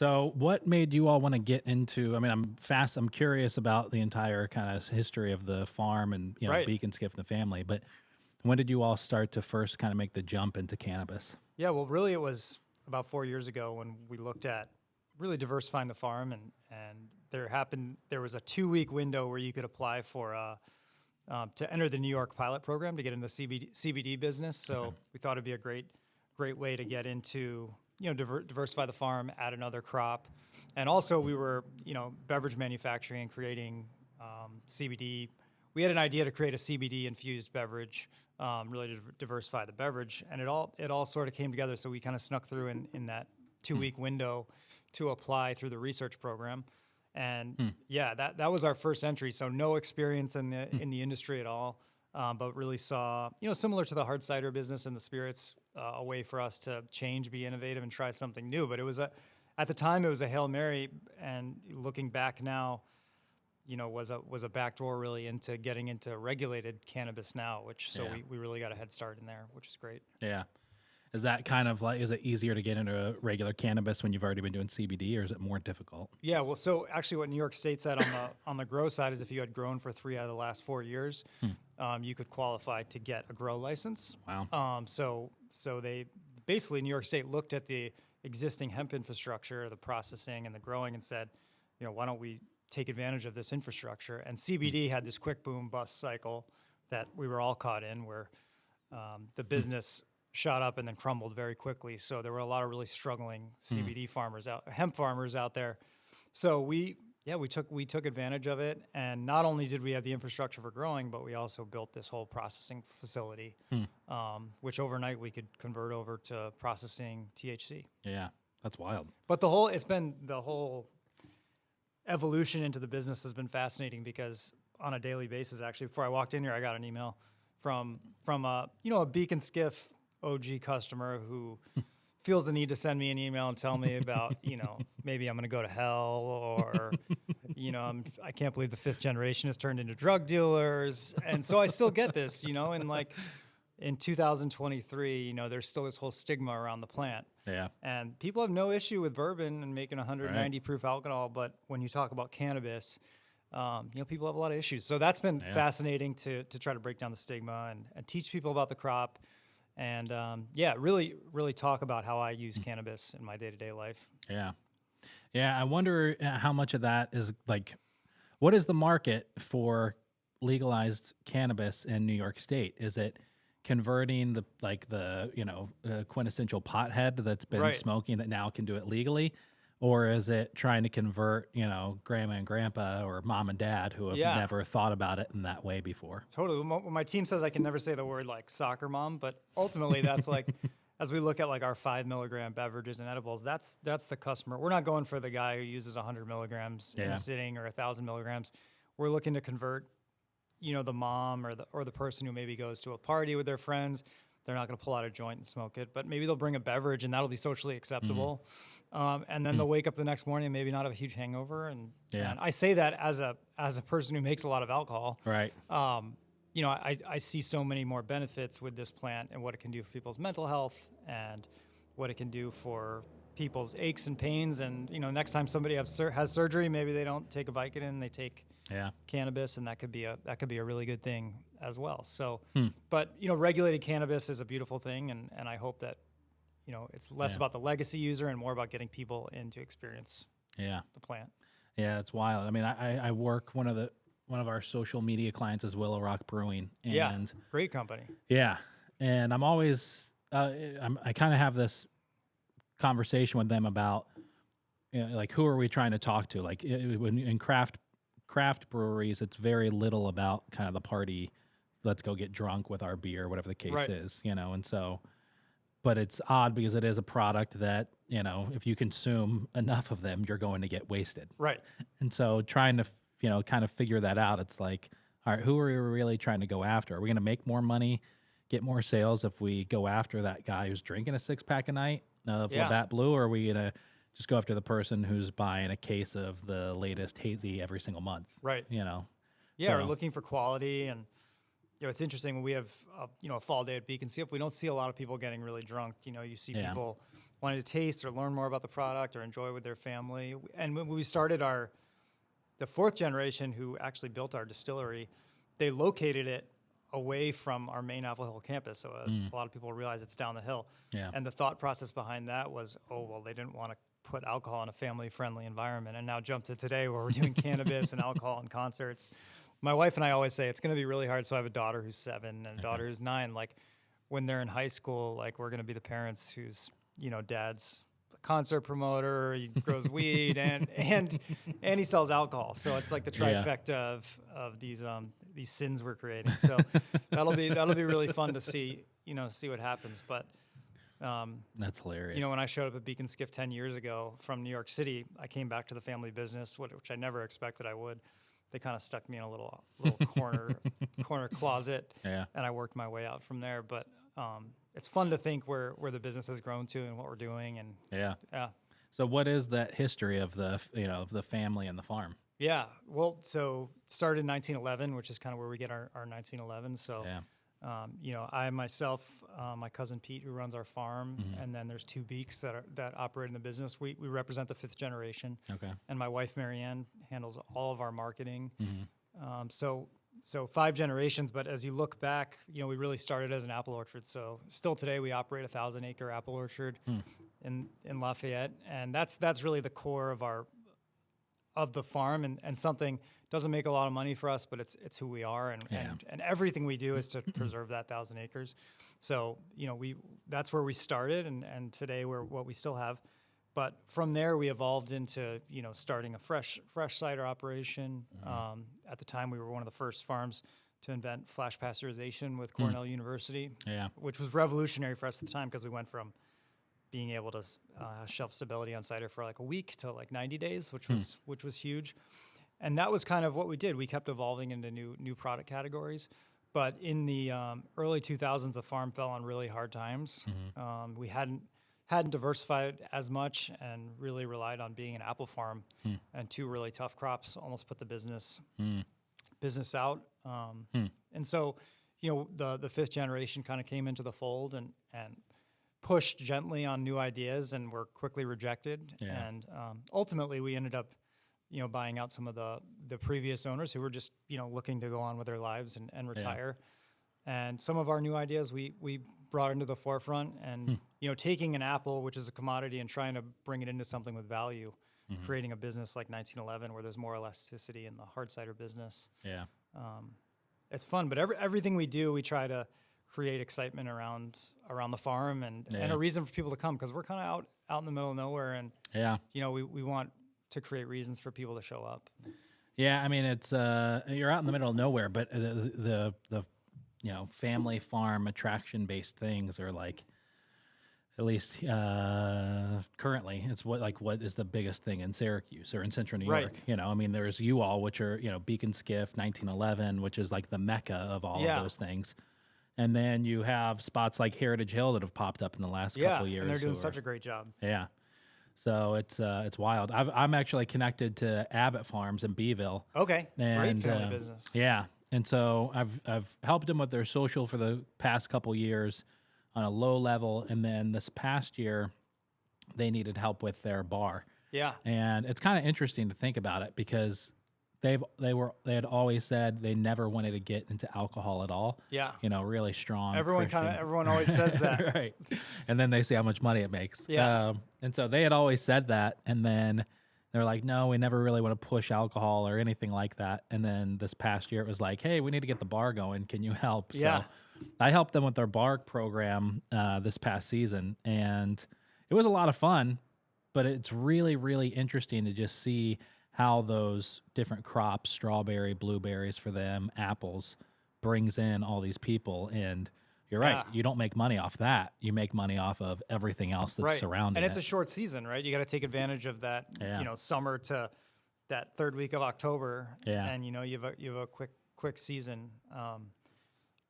So what made you all want to get into, I mean, I'm curious about the entire kind of history of the farm and, Right. Beak and Skiff and the family, but when did you all start to first kind of make the jump into cannabis? Yeah, well, really, it was about 4 years ago when we looked at really diversifying the farm, and there was a 2 week window where you could apply for to enter the New York pilot program to get in the CBD business. So we thought it'd be a great way to get into diversify the farm, add another crop, and also we were beverage manufacturing and creating CBD. We had an idea to create a CBD infused beverage, really to diversify the beverage, and it all sort of came together. So we kind of snuck through in that 2 week window to apply through the research program, and yeah, that was our first entry. So no experience in the industry at all, but really saw similar to the hard cider business and the spirits, a way for us to change, be innovative, and try something new. But at the time it was a Hail Mary, and looking back now, was a backdoor really into getting into regulated cannabis now, we really got a head start in there, which is great. Yeah. Is that kind of like, is it easier to get into regular cannabis when you've already been doing CBD, or is it more difficult? Yeah, well, so actually what New York State said on the grow side is if you had grown for 3 out of the last 4 years, you could qualify to get a grow license. Wow. So they basically, New York State looked at the existing hemp infrastructure, the processing and the growing, and said, why don't we take advantage of this infrastructure? And CBD had this quick boom bust cycle that we were all caught in, where the business shot up and then crumbled very quickly. So there were a lot of really struggling CBD hemp farmers out there. So we took advantage of it, and not only did we have the infrastructure for growing, but we also built this whole processing facility, which overnight we could convert over to processing THC. Yeah, that's wild. But the whole evolution into the business has been fascinating, because on a daily basis, actually, before I walked in here, I got an email from a Beak Skiff OG customer who feels the need to send me an email and tell me about, maybe I'm going to go to hell, or, I can't believe the 5th generation has turned into drug dealers. And so I still get this, and like in 2023, there's still this whole stigma around the plant. Yeah. And people have no issue with bourbon and making 190 proof alcohol. But when you talk about cannabis, people have a lot of issues. So that's been fascinating to try to break down the stigma and teach people about the crop. And really, really talk about how I use cannabis in my day-to-day life. Yeah. Yeah. I wonder how much of that is like, what is the market for legalized cannabis in New York State? Is it converting the quintessential pothead that's been smoking that now can do it legally? Or is it trying to convert, grandma and grandpa or mom and dad who have never thought about it in that way before? Totally. When my team says I can never say the word like soccer mom, but ultimately that's like, as we look at like our 5 milligram beverages and edibles, that's the customer. We're not going for the guy who uses 100 milligrams in a sitting or 1,000 milligrams. We're looking to convert, the mom or the person who maybe goes to a party with their friends. They're not going to pull out a joint and smoke it, but maybe they'll bring a beverage and that'll be socially acceptable. And then they'll wake up the next morning and maybe not have a huge hangover. And I say that as a person who makes a lot of alcohol. Right. I see so many more benefits with this plant and what it can do for people's mental health and what it can do for people's aches and pains. And, next time somebody has surgery, maybe they don't take a Vicodin, they take cannabis, and that could be a really good thing as well. So, but regulated cannabis is a beautiful thing, and I hope that it's less about the legacy user and more about getting people in to experience the plant. Yeah, it's wild. I mean, I work one of our social media clients is Willow Rock Brewing, and great company. Yeah, and I'm always I kind of have this conversation with them about like who are we trying to talk to? Like in craft breweries, it's very little about kind of the party. Let's go get drunk with our beer, whatever the case is, and so, but it's odd because it is a product that, if you consume enough of them, you're going to get wasted. Right. And so trying to, kind of figure that out, it's like, all right, who are we really trying to go after? Are we going to make more money, get more sales if we go after that guy who's drinking a 6-pack a night of Labatt Blue, or are we going to just go after the person who's buying a case of the latest hazy every single month? Right. Yeah, we're looking for quality. And it's interesting when we have a fall day at Beak Skiff, we don't see a lot of people getting really drunk. You see people wanted to taste or learn more about the product or enjoy with their family. And when we started the fourth generation who actually built our distillery, they located it away from our main Apple Hill campus. So a lot of people realize it's down the hill. Yeah. And the thought process behind that was, oh, well, they didn't want to put alcohol in a family-friendly environment. And now jump to today where we're doing cannabis and alcohol and concerts. My wife and I always say it's going to be really hard. So I have a daughter who's 7 and a daughter who's 9. Like when they're in high school, like we're going to be the parents who's, dad's a concert promoter, he grows weed and he sells alcohol. So it's like the trifecta of these sins we're creating. So that'll be really fun to see what happens. But that's hilarious. when I showed up at Beak Skiff 10 years ago from New York City, I came back to the family business, which I never expected I would. They kind of stuck me in a little corner closet, and I worked my way out from there. But it's fun to think where the business has grown to and what we're doing. And yeah. So what is that history of the of the family and the farm? Yeah. Well, so started in 1911, which is kind of where we get our 1911. So. Yeah. I myself, my cousin Pete, who runs our farm, and then there's 2 Beaks that operate in the business. We represent the 5th generation. Okay. And my wife Marianne handles all of our marketing. So 5 generations. But as you look back, we really started as an apple orchard. So still today we operate a 1,000-acre apple orchard in Lafayette, and that's really the core of the farm and something. Doesn't make a lot of money for us, but it's who we are, and everything we do is to preserve that 1,000 acres. So that's where we started, and today we're what we still have. But from there we evolved into starting a fresh cider operation. At the time we were one of the first farms to invent flash pasteurization with Cornell University, which was revolutionary for us at the time because we went from being able to shelf stability on cider for like a week to like 90 days, which was huge. And that was kind of what we did. We kept evolving into new product categories. But in the early 2000s, the farm fell on really hard times. We hadn't diversified as much and really relied on being an apple farm. And 2 really tough crops almost put the business out. And so, the 5th generation kind of came into the fold and pushed gently on new ideas and were quickly rejected. And ultimately, we ended up buying out some of the previous owners who were just, looking to go on with their lives and retire. And some of our new ideas we brought into the forefront and, taking an apple, which is a commodity, and trying to bring it into something with value, creating a business like 1911 where there's more elasticity in the hard cider business. Yeah. It's fun, but everything we do, we try to create excitement around the farm and a reason for people to come because we're kind of out in the middle of nowhere. And, we want to create reasons for people to show up. Yeah, I mean it's you're out in the middle of nowhere, but the family farm attraction based things are like, at least currently, it's what is the biggest thing in Syracuse or in Central New York. I mean there's you all, which are Beak Skiff 1911, which is like the mecca of all of those things. And then you have spots like Heritage Hill that have popped up in the last couple of years. And they're doing such a great job. Yeah. So it's wild. I'm actually connected to Abbott Farms in Beeville. Okay, great family business. Yeah, and so I've helped them with their social for the past couple years on a low level, and then this past year they needed help with their bar. Yeah, and it's kind of interesting to think about it because they had always said they never wanted to get into alcohol at all. Yeah, really strong. Everyone always says that. Right, and then they see how much money it makes. Yeah, and so they had always said that, and then they're like, no, we never really want to push alcohol or anything like that. And then this past year, it was like, hey, we need to get the bar going. Can you help? Yeah. So I helped them with their bar program this past season, and it was a lot of fun. But it's really, really interesting to just see how those different crops, strawberry, blueberries for them, apples, brings in all these people. And you're right, you don't make money off that. You make money off of everything else that's surrounding it. And it's a short season, right? You got to take advantage of that, summer to that 3rd week of October. Yeah. And, you have a quick season.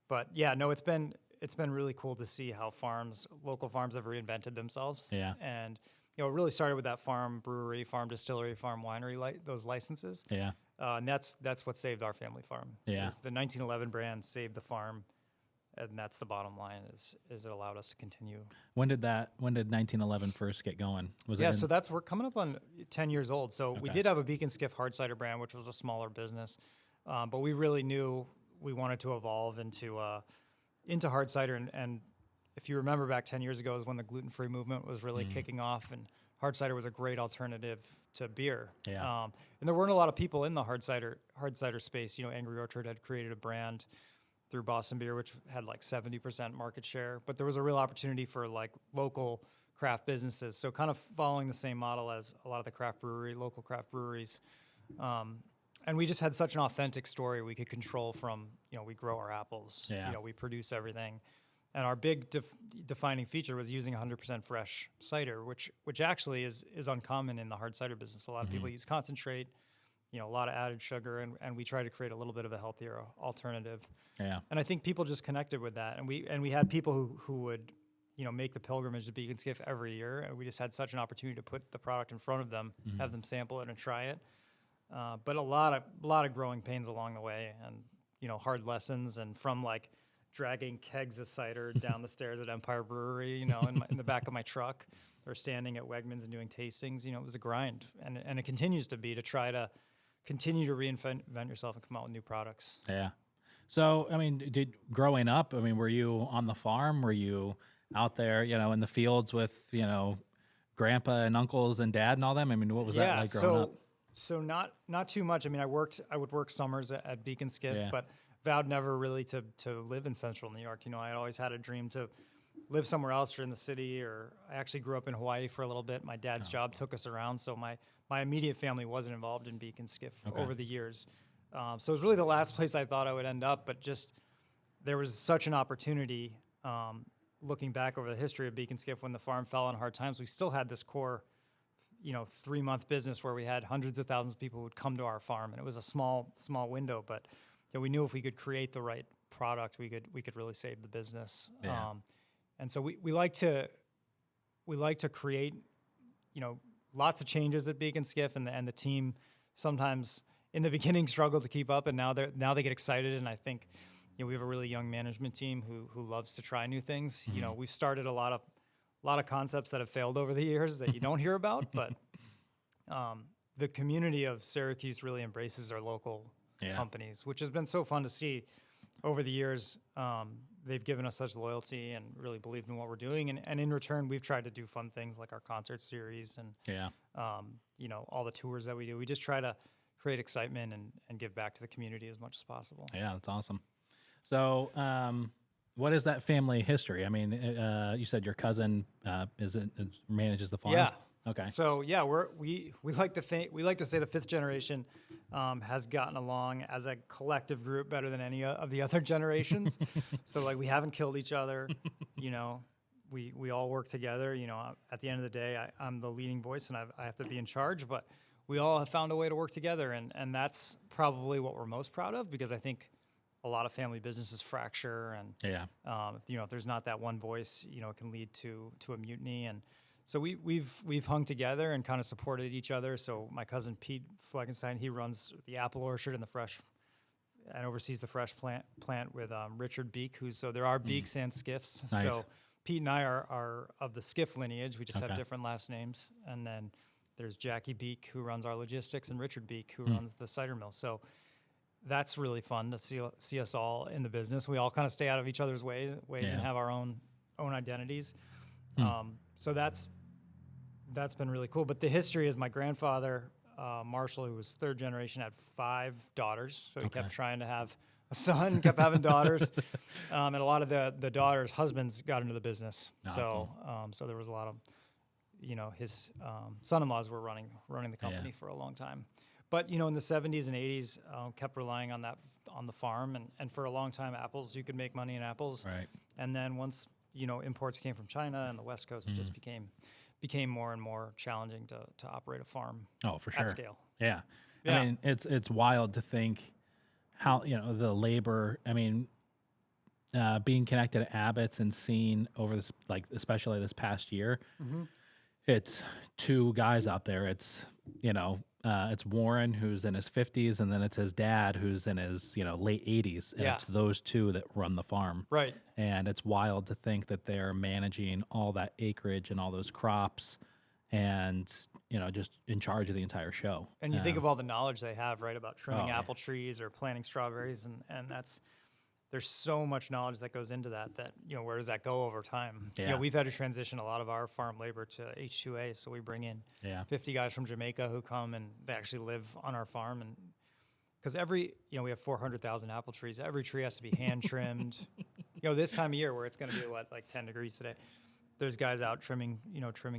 But yeah, no, it's been really cool to see how local farms have reinvented themselves. Yeah. And, it really started with that farm brewery, farm distillery, farm winery, those licenses. Yeah. And that's what saved our family farm. Yeah. The 1911 brand saved the farm And that's the bottom line is it allowed us to continue. When did 1911 first get going? Was Yeah, it so we're coming up on 10 years old. So we did have a Beak Skiff hard cider brand, which was a smaller business, but we really knew we wanted to evolve into hard cider. And if you remember back 10 years ago is when the gluten-free movement was really kicking off, and hard cider was a great alternative to beer. Yeah. And there weren't a lot of people in the hard cider space. You know, Angry Orchard had created a brand through Boston Beer, which had like 70% market share, but there was a real opportunity for like local craft businesses. So kind of following the same model as a lot of the local craft breweries. And we just had such an authentic story we could control from, you know, we grow our apples, you know, we produce everything. And our big defining feature was using 100% fresh cider, which actually is uncommon in the hard cider business. A lot of people use concentrate, you know, a lot of added sugar, and we try to create a little bit of a healthier alternative. Yeah. And I think people just connected with that. And we had people who would, you know, make the pilgrimage to Beak Skiff every year. And we just had such an opportunity to put the product in front of them, have them sample it and try it. But a lot of growing pains along the way, and, you know, hard lessons, and from like dragging kegs of cider down the stairs at Empire Brewery, you know, in the back of my truck, or standing at Wegmans and doing tastings. You know, it was a grind, and it continues to be, to try to continue to reinvent yourself and come out with new products. Yeah. So, I mean, growing up, I mean, were you on the farm? Were you out there, you know, in the fields with, you know, grandpa and uncles and dad and all them? I mean, what was that like growing up? So not too much. I mean, I would work summers at Beak Skiff, but vowed never really to live in central New York. You know, I had always had a dream to live somewhere else, or in the city, or I actually grew up in Hawaii for a little bit. My dad's job took us around, so my immediate family wasn't involved in Beak Skiff over the years. So it was really the last place I thought I would end up, but just there was such an opportunity. Looking back over the history of Beak Skiff, when the farm fell on hard times, we still had this core, you know, 3-month business where we had hundreds of thousands of people who would come to our farm, and it was a small window, but you know, we knew if we could create the right product, we could really save the business. Yeah. And so we like to create, you know, lots of changes at Beak Skiff, and the team sometimes in the beginning struggled to keep up, and now they get excited. And I think, you know, we have a really young management team who loves to try new things. You know, we've started a lot of concepts that have failed over the years that you don't hear about, but the community of Syracuse really embraces our local companies, which has been so fun to see over the years. They've given us such loyalty and really believed in what we're doing. And in return, we've tried to do fun things like our concert series and, you know, all the tours that we do. We just try to create excitement and give back to the community as much as possible. Yeah, that's awesome. So what is that family history? I mean, you said your cousin manages the farm? Yeah. Okay. So yeah, we like to say the fifth generation has gotten along as a collective group better than any of the other generations. So like, we haven't killed each other. You know, we all work together. You know, at the end of the day, I'm the leading voice, and I have to be in charge. But we all have found a way to work together, and that's probably what we're most proud of, because I think a lot of family businesses fracture, and you know, if there's not that one voice, you know, it can lead to a mutiny. And so we've hung together and kind of supported each other. So my cousin Pete Fleckenstein, he runs the apple orchard and oversees the fresh plant with Richard Beak, so there are Beaks and Skiffs. Nice. So Pete and I are of the Skiff lineage. We just have different last names. And then there's Jackie Beak, who runs our logistics, and Richard Beak, who runs the cider mill. So that's really fun to see us all in the business. We all kind of stay out of each other's ways and have our own identities. So that's been really cool. But the history is, my grandfather, Marshall, who was third generation, had 5 daughters. So he kept trying to have a son, kept having daughters. And a lot of the daughters' husbands got into the business. So there was a lot of, you know, his son-in-laws were running the company for a long time. But, you know, in the 70s and 80s, kept relying on the farm. And for a long time, apples, you could make money in apples. Right. And then once, you know, imports came from China and the West Coast, it just became more and more challenging to operate a farm. Oh, for sure. At scale. Yeah. I mean, it's wild to think how, you know, the labor, I mean, being connected to Abbott's and seeing over this, like, especially this past year, it's 2 guys out there. It's, you know, it's Warren who's in his 50s, and then it's his dad who's in his late 80s, and Yeah. it's those two that run the farm. Right. And it's wild to think that they're managing all that acreage and all those crops, and just in charge of the entire show. And you think of all the knowledge they have, right, about trimming yeah. apple trees or planting strawberries, and there's so much knowledge that goes into that where does that go over time? Yeah. We've had to transition a lot of our farm labor to H2A, so we bring in 50 guys from Jamaica who come and they actually live on our farm, and because we have 400,000 apple trees, every tree has to be hand trimmed. This time of year where it's going to be like 10 degrees today, there's guys out trimming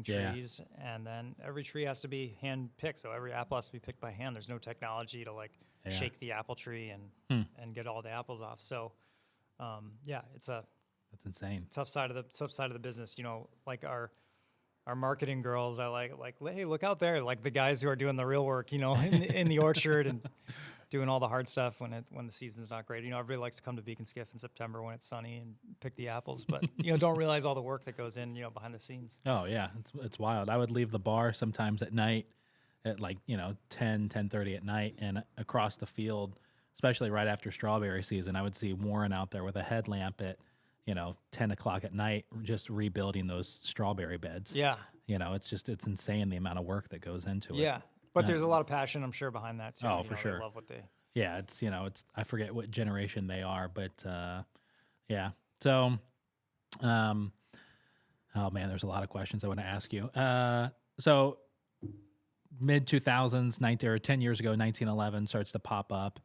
trees, and then every tree has to be hand picked. So every apple has to be picked by hand. There's no technology to shake the apple tree and get all the apples off. So, that's insane. Tough side of the business. Like our marketing girls are like, hey, look out there, like the guys who are doing the real work, in the orchard and doing all the hard stuff when the season's not great. Everybody likes to come to Beak Skiff in September when it's sunny and pick the apples, but don't realize all the work that goes in, behind the scenes. Oh yeah, it's wild. I would leave the bar sometimes at night at 10:30 at night, and across the field, especially right after strawberry season, I would see Warren out there with a headlamp at 10 o'clock at night, just rebuilding those strawberry beds. Yeah. It's insane the amount of work that goes into it. Yeah. But there's a lot of passion, I'm sure, behind that too. Oh, for sure. They love what they. Yeah, it's I forget what generation they are, but yeah. So, oh man, there's a lot of questions I want to ask you. So mid 2000s, or 10 years ago, 1911 starts to pop up.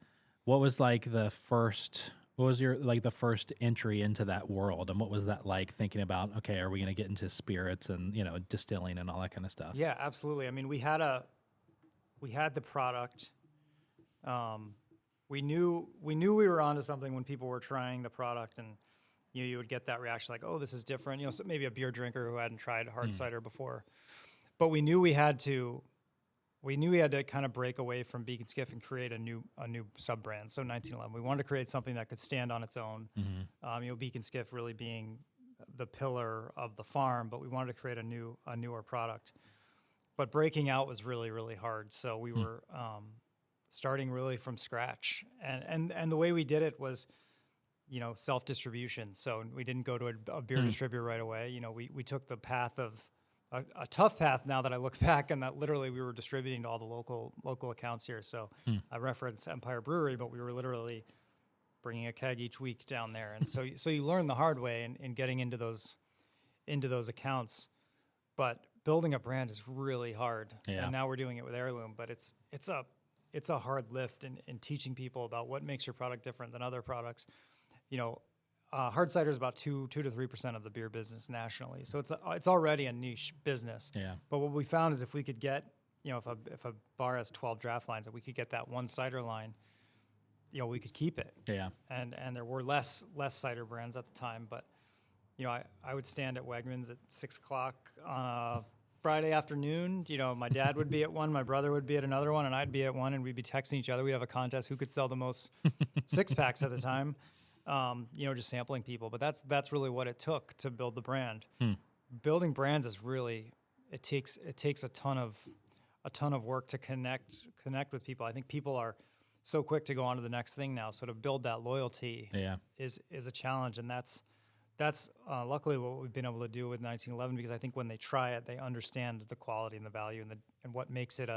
What was the first? What was your the first entry into that world, and what was that like? Thinking about, okay, are we going to get into spirits and distilling and all that kind of stuff? Yeah, absolutely. I mean, we had the product. We knew we were onto something when people were trying the product, and you would get that reaction like, oh, this is different. So maybe a beer drinker who hadn't tried hard cider before, but we knew we had to kind of break away from Beak Skiff and create a new sub brand. So 1911, we wanted to create something that could stand on its own. Beak Skiff really being the pillar of the farm, but we wanted to create a newer product. But breaking out was really, really hard. So we were starting really from scratch. And the way we did it was, self-distribution. So we didn't go to a beer distributor right away. We took the path of a tough path now that I look back, and that literally we were distributing to all the local accounts here. So I reference Empire Brewery, but we were literally bringing a keg each week down there. And so you learn the hard way in getting into those accounts. But building a brand is really hard. Yeah. And now we're doing it with Ayrloom, but it's a hard lift in teaching people about what makes your product different than other products. Hard cider is about 2 to 3% of the beer business nationally, so it's already a niche business. Yeah. But what we found is if we could get, if a bar has 12 draft lines, if we could get that one cider line, we could keep it. Yeah. And there were less cider brands at the time, but I would stand at Wegmans at 6 o'clock on a Friday afternoon. My dad would be at one, my brother would be at another one, and I'd be at one, and we'd be texting each other. We'd have a contest who could sell the most 6-packs at the time. Just sampling people, but that's really what it took to build the brand. Building brands is really, it takes a ton of work to connect with people. I think people are so quick to go on to the next thing now. So to build that loyalty is a challenge, and that's luckily what we've been able to do with 1911, because I think when they try it, they understand the quality and the value and what makes it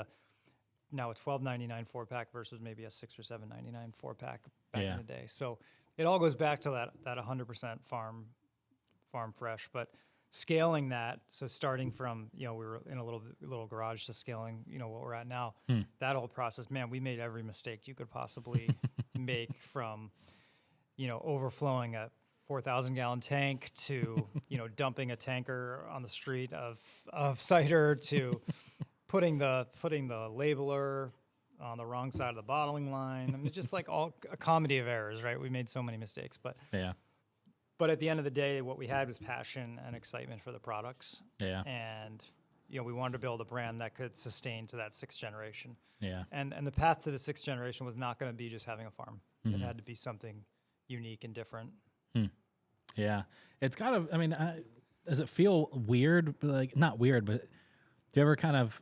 now a $12.99 4-pack versus maybe a $6 or $7.99 4-pack back in the day. So it all goes back to that 100% farm fresh, but scaling that. So starting from, we were in a little garage to scaling, what we're at now, that whole process, man, we made every mistake you could possibly make, from, overflowing a 4,000 gallon tank to, dumping a tanker on the street of cider to putting the labeler on the wrong side of the bottling line. I mean, just like all a comedy of errors, right? We made so many mistakes, but at the end of the day, what we had was passion and excitement for the products. Yeah. And, we wanted to build a brand that could sustain to that 6th generation. Yeah. And the path to the 6th generation was not going to be just having a farm. It had to be something unique and different. Yeah. It's kind of, does it feel weird? Like, not weird, but do you ever kind of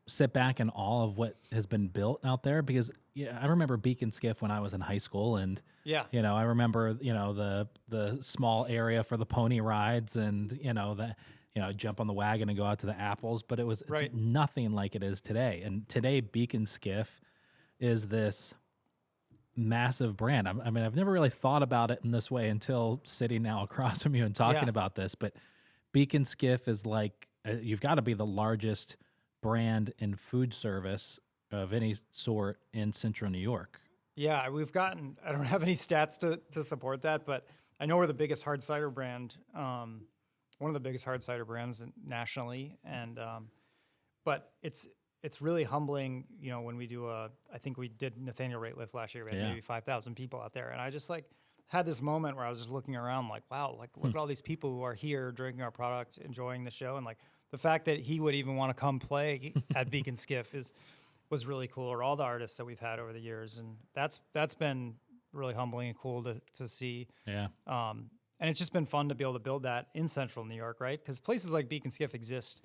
sit back in awe of what has been built out there because I remember Beak Skiff when I was in high school, and Yeah. I remember the small area for the pony rides, and jump on the wagon and go out to the apples, but it's Right. nothing like it is today. And today Beak Skiff is this massive brand. I mean, I've never really thought about it in this way until sitting now across from you and talking Yeah. about this, but Beak Skiff is like you've got to be the largest brand in food service of any sort in central New York. Yeah, I don't have any stats to support that, but I know we're the biggest hard cider brand, one of the biggest hard cider brands nationally. And, but it's really humbling, when we do I think we did Nathaniel Rateliff last year. We had maybe 5,000 people out there. And I just had this moment where I was just looking around like, wow, look at all these people who are here drinking our product, enjoying the show. And the fact that he would even want to come play at Beak Skiff was really cool, or all the artists that we've had over the years. And that's been really humbling and cool to see. Yeah. And it's just been fun to be able to build that in central New York, right? Because places like Beak Skiff exist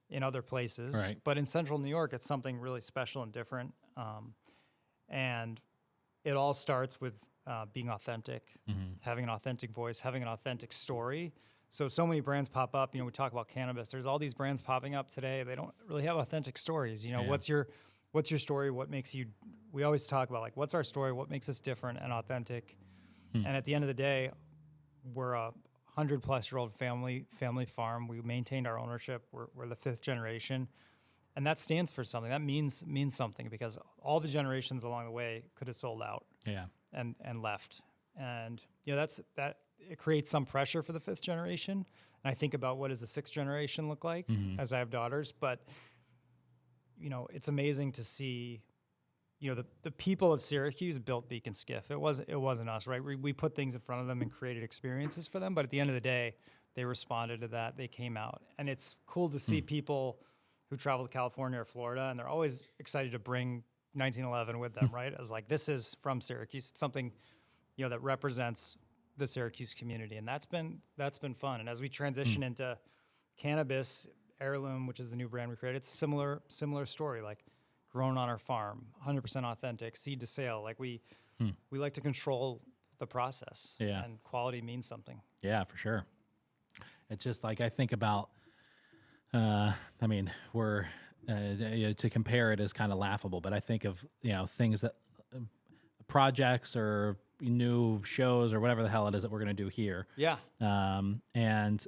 in other places, right. But in central New York, it's something really special and different. And it all starts with being authentic, having an authentic voice, having an authentic story. So many brands pop up. We talk about cannabis. There's all these brands popping up today. They don't really have authentic stories. What's your story? What makes you? We always talk about what's our story? What makes us different and authentic? And at the end of the day, we're a 100-plus-year-old family farm. We maintained our ownership. We're the 5th generation, and that stands for something. That means something because all the generations along the way could have sold out. Yeah. And left. And that it creates some pressure for the 5th generation. And I think about what does the 6th generation look like as I have daughters. But it's amazing to see the people of Syracuse built Beak Skiff. It wasn't us, right? We put things in front of them and created experiences for them. But at the end of the day, they responded to that. They came out. And it's cool to see people who travel to California or Florida, and they're always excited to bring 1911 with them, right? As this is from Syracuse. It's something, that represents the Syracuse community, and that's been fun. And as we transition into cannabis, Ayrloom, which is the new brand we created, it's a similar story. Grown on our farm, 100% authentic, seed to sale. We like to control the process. Yeah. And quality means something. Yeah, for sure. It's just I think about. We're. To compare it is kind of laughable, but I think of things that projects or new shows or whatever the hell it is that we're going to do here. Yeah. And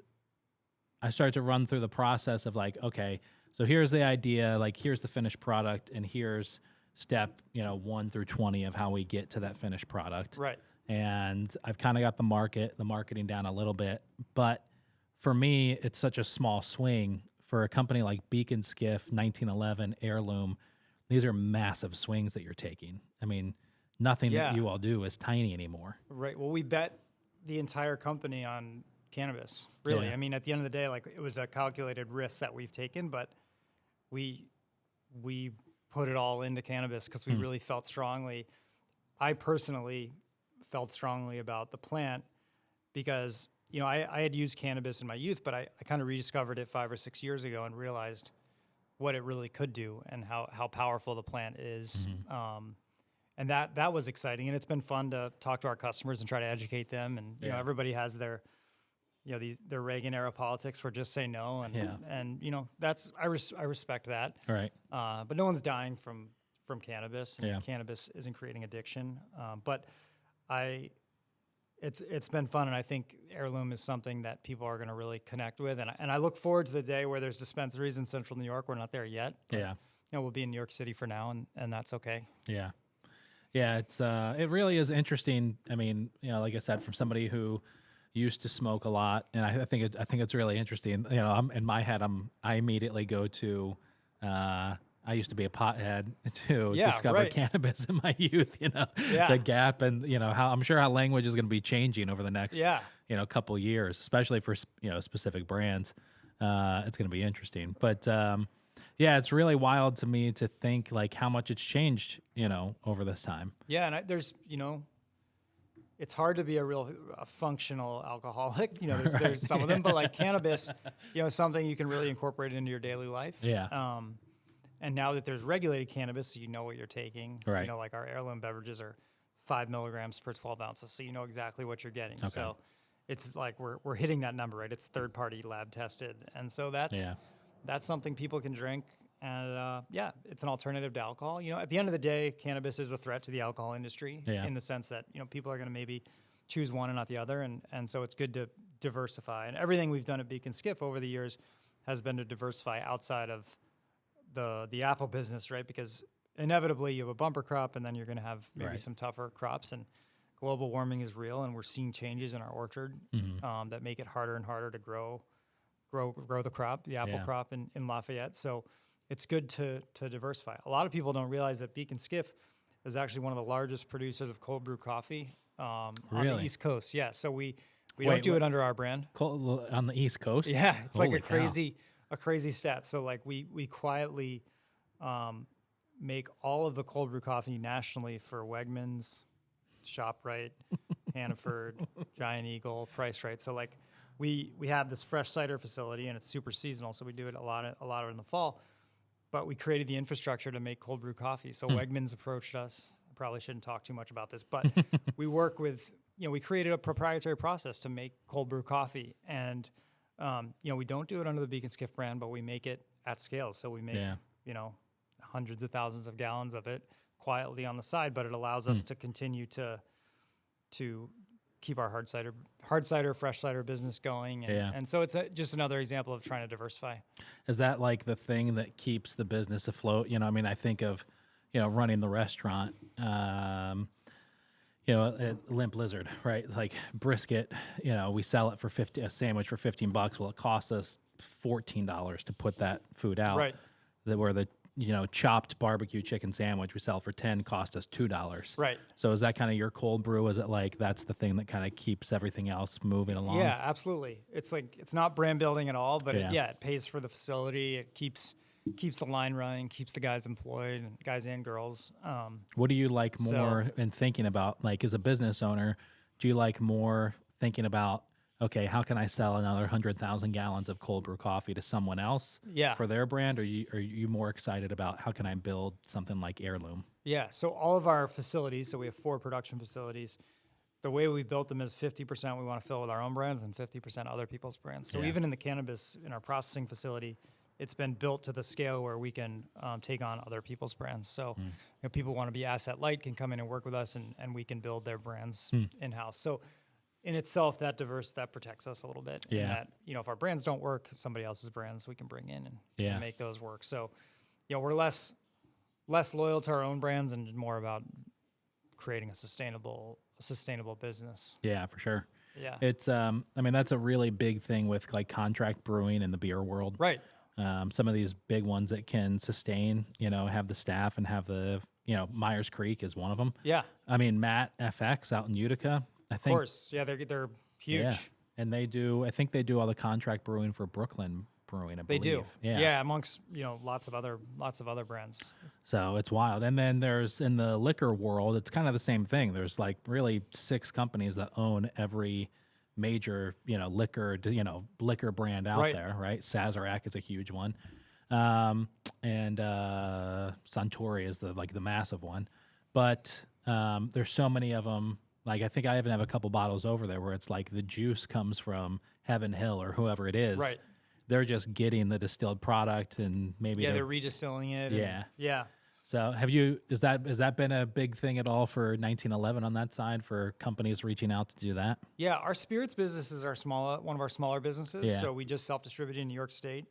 I start to run through the process of okay, so here's the idea, here's the finished product, and here's step 1 through 20 of how we get to that finished product. Right. And I've kind of got the marketing down a little bit, but for me, it's such a small swing. For a company like Beak Skiff, 1911, Heirloom, these are massive swings that you're taking. I mean, nothing that you all do is tiny anymore. Right. Well, we bet the entire company on cannabis, really. Yeah. I mean, at the end of the day, it was a calculated risk that we've taken, but we put it all into cannabis because we really felt strongly. I personally felt strongly about the plant because I had used cannabis in my youth, but I kind of rediscovered it 5 or 6 years ago and realized what it really could do and how powerful the plant is. And that was exciting. And it's been fun to talk to our customers and try to educate them. And, everybody has their, their Reagan era politics where just say no. And that's, I respect that. Right. But no one's dying from cannabis. And Yeah. Cannabis isn't creating addiction. But it's been fun, and I think Ayrloom is something that people are going to really connect with, and I look forward to the day where there's dispensaries in central New York. We're not there yet. But, Yeah. we'll be in New York City for now, and that's okay. Yeah. Yeah, it really is interesting. I mean, like I said, from somebody who used to smoke a lot, and I think it's really interesting. I'm in my head, I immediately go to I used to be a pothead to discover cannabis in my youth, the gap and, how I'm sure how language is going to be changing over the next, couple years, especially for, specific brands. It's going to be interesting, but, it's really wild to me to think how much it's changed, over this time. Yeah. And there's, it's hard to be a functional alcoholic. There's some of them, but cannabis, something you can really incorporate into your daily life. Yeah. And now that there's regulated cannabis, so you know what you're taking. Right. You know, like our Heirloom beverages are 5 milligrams per 12 ounces, so you know exactly what you're getting. Okay. So it's like we're hitting that number, right? It's third party lab tested, and so that's something people can drink. And yeah, it's an alternative to alcohol. You know, at the end of the day, cannabis is a threat to the alcohol industry in the sense that, you know, people are going to maybe choose one and not the other. And so it's good to diversify. And everything we've done at Beak Skiff over the years has been to diversify outside of the apple business, right? Because inevitably you have a bumper crop and then you're going to have maybe some tougher crops. And global warming is real, and we're seeing changes in our orchard that make it harder and harder to grow the crop, the apple crop in Lafayette. So it's good to diversify. A lot of people don't realize that Beak Skiff is actually one of the largest producers of cold brew coffee on the East Coast. Yeah, so we don't do it under our brand. On the East Coast? Yeah, it's Holy like a crazy stat. So like we quietly make all of the cold brew coffee nationally for Wegmans, ShopRite, Hannaford, Giant Eagle, Price Right. So like we have this fresh cider facility, and it's super seasonal, so we do it a lot in the fall. But we created the infrastructure to make cold brew coffee. So Wegmans approached us. I probably shouldn't talk too much about this, but we work with, you know, we created a proprietary process to make cold brew coffee. And, you know, we don't do it under the Beak Skiff brand, but we make it at scale. So we make, you know, hundreds of thousands of gallons of it quietly on the side, but it allows us to continue to keep our hard cider, fresh cider business going. And so it's just another example of trying to diversify. Is that like the thing that keeps the business afloat? You know, I mean, I think of, you know, running the restaurant, you know, at Limp Lizard, right? Like brisket, you know, we sell it for a sandwich for $15. Well, it costs us $14 to put that food out. Right. Where the, you know, chopped barbecue chicken sandwich we sell for $10 cost us $2. Right. So is that kind of your cold brew? Is it like that's the thing that kind of keeps everything else moving along? Yeah, absolutely. It's like it's not brand building at all, but it pays for the facility. It keeps the line running, keeps the guys employed, guys and girls. What do you like more in thinking about? Like as a business owner, do you like more thinking about, okay, how can I sell another 100,000 gallons of cold brew coffee to someone else for their brand? Or are you more excited about how can I build something like Ayrloom? Yeah, so all of our facilities, so we have 4 production facilities. The way we built them is 50% we want to fill with our own brands and 50% other people's brands. So even in the cannabis, in our processing facility, it's been built to the scale where we can take on other people's brands. So you know, people want to be asset light, can come in and work with us, and we can build their brands in-house. So in itself, that protects us a little bit. Yeah. And that, you know, if our brands don't work, somebody else's brands we can bring in and make those work. So, you know, we're less loyal to our own brands and more about creating a sustainable business. Yeah, for sure. Yeah. It's I mean, that's a really big thing with like contract brewing in the beer world. Right. Some of these big ones that can sustain, you know, have the staff and have the, you know, Myers Creek is one of them. Yeah. I mean, Matt FX out in Utica, I think. Of course. Yeah, they're huge. Yeah. And I think they do all the contract brewing for Brooklyn Brewing, I believe. They do. Yeah. Yeah, amongst, you know, lots of other brands. So it's wild. And then there's in the liquor world, it's kind of the same thing. There's like really 6 companies that own every major, you know, liquor brand out there, right? Sazerac is a huge one. And Suntory is the massive one. But there's so many of them. Like, I think I even have a couple bottles over there where it's like the juice comes from Heaven Hill or whoever it is. Right. They're just getting the distilled product and maybe they're redistilling it. Yeah. So has that been a big thing at all for 1911 on that side for companies reaching out to do that? Yeah, our spirits business is one of our smaller businesses. Yeah. So we just self-distribute in New York State.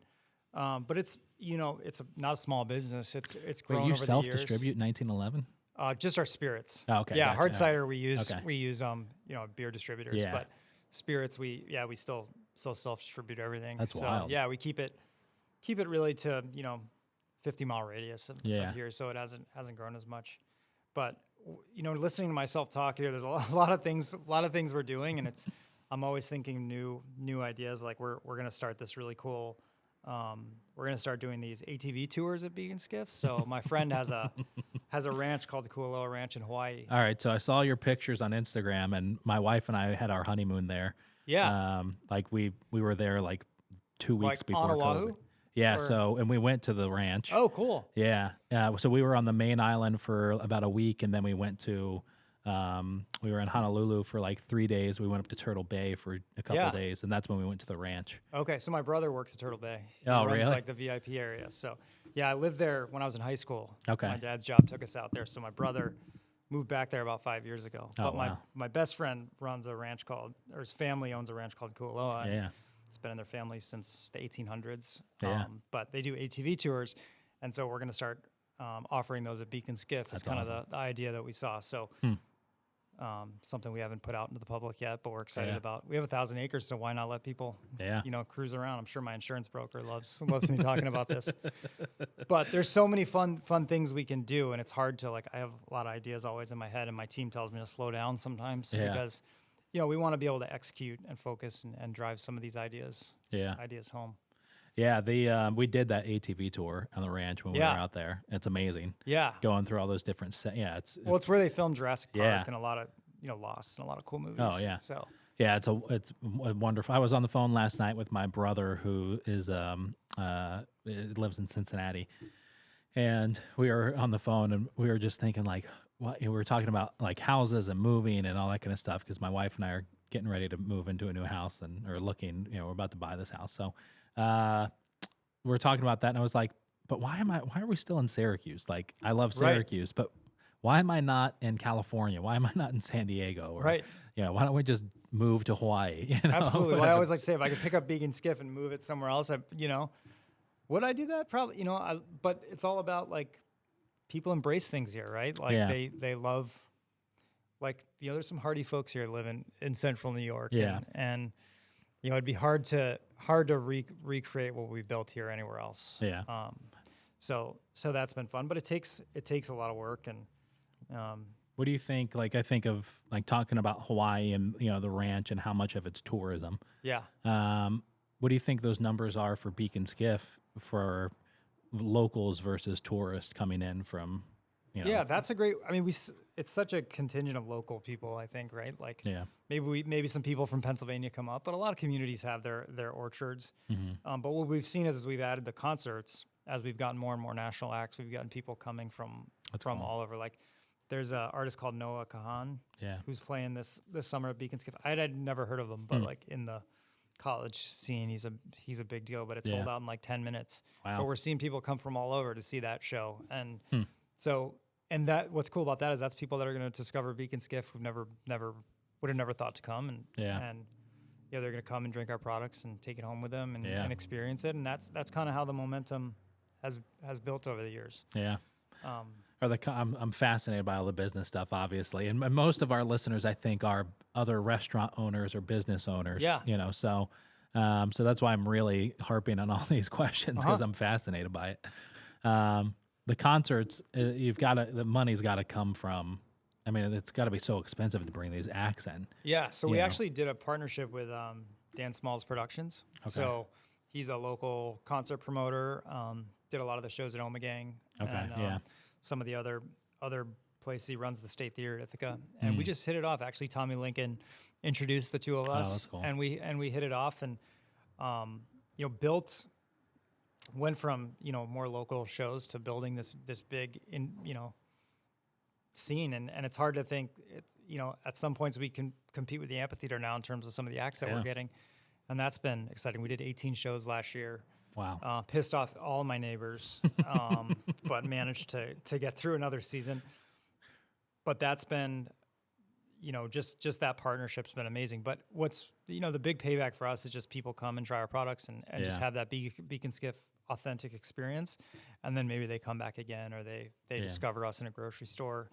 But it's, you know, not a small business. It's grown over the years. You self-distribute 1911? Just our spirits. Oh, okay. Yeah, gotcha. hard cider we use you know, beer distributors. Yeah. But spirits we still self-distribute everything. That's wild. Yeah, we keep it really to, you know, 50-mile radius of here, so it hasn't grown as much. But you know, listening to myself talk here, there's a lot of things we're doing, and I'm always thinking new ideas. Like we're gonna start this really cool. We're gonna start doing these ATV tours at Beak Skiff. So my friend has a ranch called the Kualoa Ranch in Hawaii. All right, so I saw your pictures on Instagram, and my wife and I had our honeymoon there. Yeah. Like we were there like 2 weeks like before on Oahu? COVID. Yeah. Or- So, and we went to the ranch. Oh, cool. Yeah. So we were on the main island for about a week, and then we went to, we were in Honolulu for like 3 days. We went up to Turtle Bay for a couple Yeah. days, and that's when we went to the ranch. Okay, so my brother works at Turtle Bay. He Oh, runs really? like the VIP area. So, yeah, I lived there when I was in high school. Okay. My dad's job took us out there, so my brother moved back there about 5 years ago. Oh, But wow. my best friend runs a ranch called, or his family owns a ranch called Kualoa. and Yeah. It's been in their family since the 1800s. Yeah. But they do ATV tours, and so we're going to start offering those at Beak Skiff. It's That's kind awesome. of the idea that we saw. So. Something we haven't put out into the public yet, but we're excited Yeah. about. We have 1,000 acres, so why not let people, Yeah. cruise around? I'm sure my insurance broker loves me talking about this. But there's so many fun things we can do, and it's hard to I have a lot of ideas always in my head, and my team tells me to slow down sometimes Yeah. because, we want to be able to execute and focus and drive some of these ideas Yeah. home. Yeah. We did that ATV tour on the ranch when we were Yeah. out there. It's amazing. Yeah. Going through all those different yeah, Well, it's where they filmed Jurassic Park Yeah. and a lot of Lost and a lot of cool movies. Oh, yeah. So yeah, it's wonderful. I was on the phone last night with my brother who is lives in Cincinnati, and we were on the phone and we were just thinking we were talking about like houses and moving and all that kind of stuff because my wife and I are getting ready to move into a new house or looking, we're about to buy this house. So we were talking about that, and I was like, but why are we still in Syracuse? Like, I love Right. Syracuse, but why am I not in California? Why am I not in San Diego? Or, Right. why don't we just move to Hawaii? Absolutely. Well, I Whatever. always like to say if I could pick up Beak Skiff and move it somewhere else, would I do that? Probably, but it's all about people embrace things here, right? Yeah. They love, there's some hardy folks here living in central New York. Yeah. And it'd be hard to recreate what we built here anywhere else. Yeah. So that's been fun, but it takes a lot of work and, What do you think? I think of talking about Hawaii and the ranch and how much of it's tourism. yeah. What do you think those numbers are for Beak and Skiff for locals versus tourists coming in from? Yeah, that's a great. I mean, it's such a contingent of local people. I think, right? Yeah. Maybe some people from Pennsylvania come up, but a lot of communities have their orchards. Mm-hmm. But what we've seen is we've added the concerts as we've gotten more and more national acts. We've gotten people coming from cool. all over. There's an artist called Noah Kahan Yeah. who's playing this summer at Beak Skiff. I'd never heard of him, but in the college scene, he's a big deal. But it sold out in 10 minutes. Wow. But we're seeing people come from all over to see that show, and so. And what's cool about that is that's people that are going to discover Beak Skiff who've never would have never thought to come, and they're going to come and drink our products and take it home with them and experience it, and that's kind of how the momentum has built over the years. Yeah. I'm fascinated by all the business stuff, obviously, and most of our listeners, I think, are other restaurant owners or business owners. Yeah. So that's why I'm really harping on all these questions because I'm fascinated by it. The concerts, the money's got to come from. I mean, it's got to be so expensive to bring these acts in. Yeah, so we actually did a partnership with Dan Smalls Productions. Okay. So he's a local concert promoter. Did a lot of the shows at Omegang. Okay, And, some of the other places. He runs the State Theater at Ithaca, and we just hit it off. Actually, Tommy Lincoln introduced the two of us, that's cool. and we hit it off, and went from more local shows to building this big scene, and it's hard to think at some points we can compete with the amphitheater now in terms of some of the acts that we're getting, and that's been exciting. We did 18 shows last year. Wow. Pissed off all my neighbors, but managed to get through another season. But that's been just that partnership's been amazing. But what's the big payback for us is just people come and try our products and just have that Beak Skiff authentic experience, and then maybe they come back again or they discover us in a grocery store.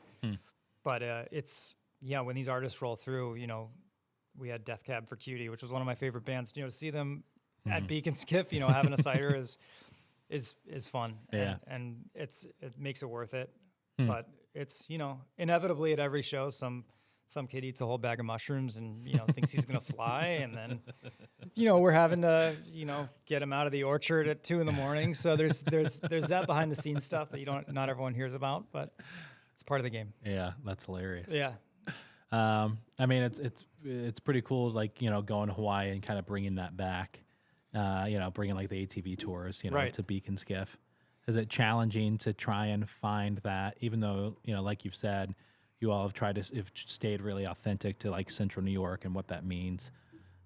But it's when these artists roll through, we had Death Cab for Cutie, which was one of my favorite bands. To see them at Beak Skiff, having a cider is fun. Yeah. And it makes it worth it. But it's inevitably at every show some kid eats a whole bag of mushrooms and thinks he's gonna fly, and then we're having to get him out of the orchard at 2 a.m. So there's that behind the scenes stuff that not everyone hears about, but it's part of the game. Yeah, that's hilarious. Yeah. I mean, it's pretty cool, going to Hawaii and kind of bringing that back, bringing like the ATV tours, Right. to Beak and Skiff. Is it challenging to try and find that, even though, like you've said, you all have stayed really authentic to like Central New York and what that means?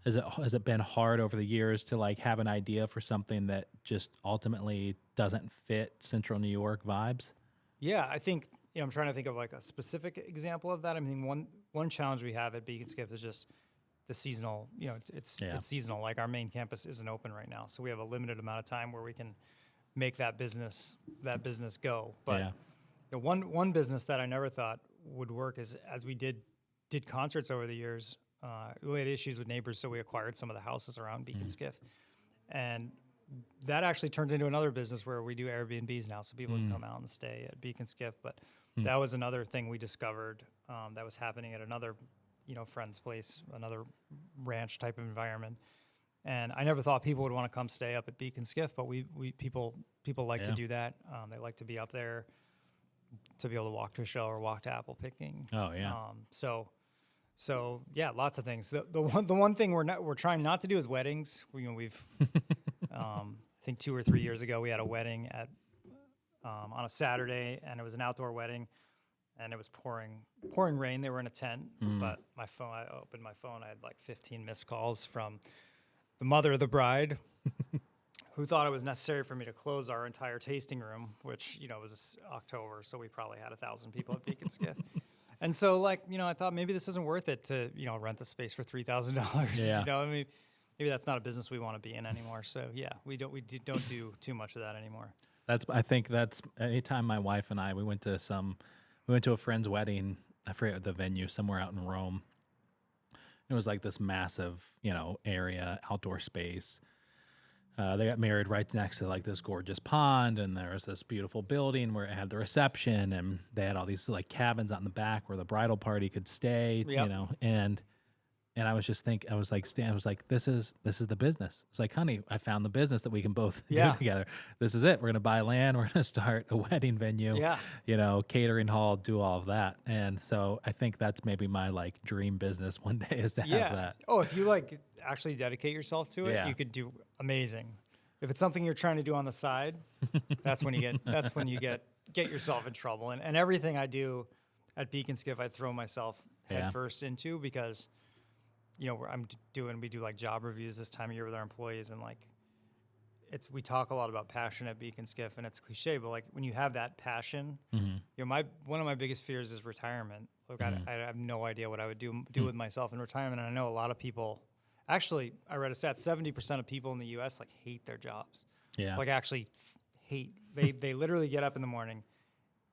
Has it been hard over the years to like have an idea for something that just ultimately doesn't fit Central New York vibes? Yeah, I think I'm trying to think of like a specific example of that. I mean, one challenge we have at Beak and Skiff is just the seasonal. It's seasonal. Like our main campus isn't open right now, so we have a limited amount of time where we can make that business go. But Yeah. one business that I never thought would work is as we did concerts over the years. We had issues with neighbors, so we acquired some of the houses around Beak and Skiff, and that actually turned into another business where we do Airbnbs now, so people can come out and stay at Beak and Skiff. But that was another thing we discovered that was happening at another, friend's place, another ranch type of environment. And I never thought people would want to come stay up at Beak and Skiff, but people like to do that. They like to be up there, to be able to walk to a show or walk to apple picking. Oh yeah. So yeah, lots of things. The one thing we're trying not to do is weddings. We've I think 2 or 3 years ago we had a wedding at on a Saturday, and it was an outdoor wedding, and it was pouring rain. They were in a tent, but I opened my phone. I had like 15 missed calls from the mother of the bride, who thought it was necessary for me to close our entire tasting room, which was October, so we probably had 1,000 people at Beak and Skiff. And so, I thought maybe this isn't worth it to, rent the space for $3,000. Yeah. Maybe that's not a business we want to be in anymore. So yeah, we don't do too much of that anymore. I think that's anytime my wife and I we went to a friend's wedding. I forget the venue, somewhere out in Rome. It was like this massive, area, outdoor space. They got married right next to like this gorgeous pond, and there was this beautiful building where it had the reception, and they had all these like cabins out in the back where the bridal party could stay, Yep. and I was just thinking, I was like, this is the business. It's like, honey, I found the business that we can both do together. This is it. We're going to buy land. We're going to start a wedding venue, catering hall, do all of that. And so I think that's maybe my like dream business one day is to have that. Oh, if you like actually dedicate yourself to it, you could do amazing. If it's something you're trying to do on the side, that's when you get yourself in trouble. And everything I do at Beak and Skiff, I throw myself head first into, because we do like job reviews this time of year with our employees, and like we talk a lot about passion at Beak and Skiff, and it's cliche, but like when you have that passion, one of my biggest fears is retirement. Look, I have no idea what I would do with myself in retirement, and I know a lot of people. Actually, I read a stat: 70% of people in the U.S. like hate their jobs. Yeah, like actually hate. They literally get up in the morning